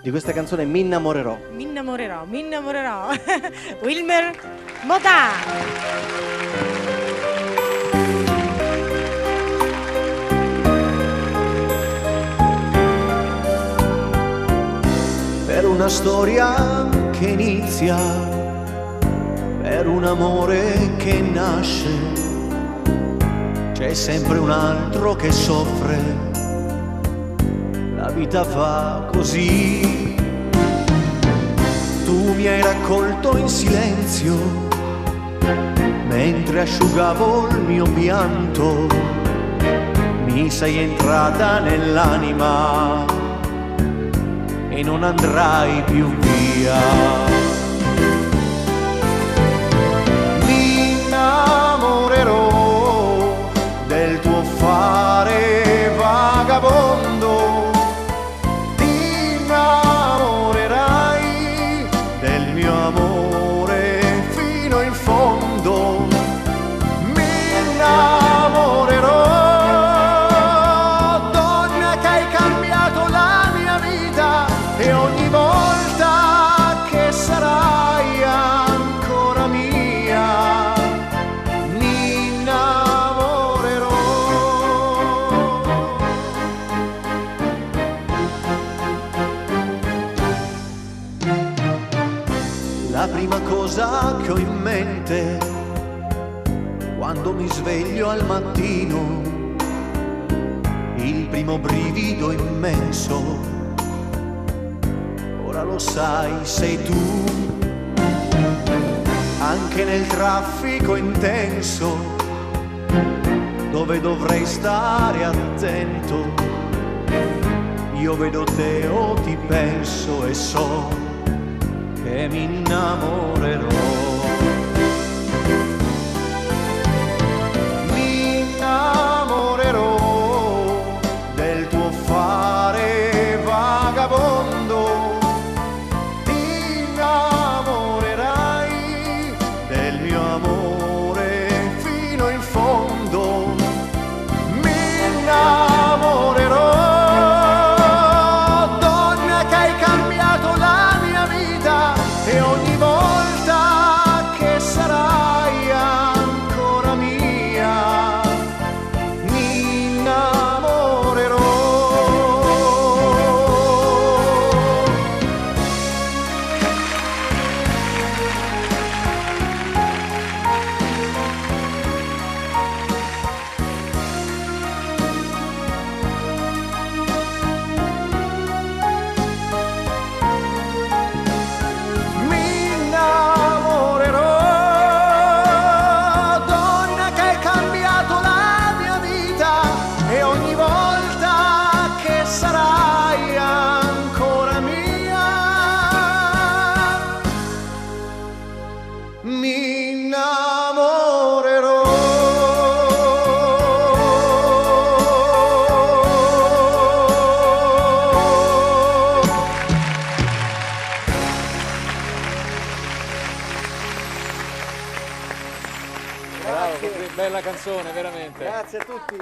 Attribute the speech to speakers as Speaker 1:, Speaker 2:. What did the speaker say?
Speaker 1: di questa canzone Mi innamorerò.
Speaker 2: Mi innamorerò, mi innamorerò. Wilmer Modà.
Speaker 3: Per una storia che inizia, per un amore che nasce, c'è sempre un altro che soffre. La vita fa così. Tu mi hai raccolto in silenzio mentre asciugavo il mio pianto. Mi sei entrata nell'anima e non andrai più via. Mi innamorerò del tuo fare vagabondo. Ti innamorerai del mio amore fino in fondo. Mi innamorerò, donna che hai cambiato la mia vita, e ogni volta che sarai ancora mia mi innamorerò. La prima cosa che ho in mente quando mi sveglio al mattino, il primo brivido immenso, ora lo sai, sei tu. Anche nel traffico intenso, dove dovrei stare attento, io vedo te o ti penso e so che mi innamorerò. Mi innamorerò del tuo fare vagabondo. Ti innamorerai del mio amore fino in fondo. Mi innamorerò, donna che hai cambiato la mia vita, e ogni volta che sarai ancora mia mi innamorerò. Mi innamorerò, donna che hai cambiato la mia vita, e ogni volta che sarai ancora mia mi innamorerò.
Speaker 4: Bravo, bella canzone, veramente.
Speaker 1: Grazie a tutti.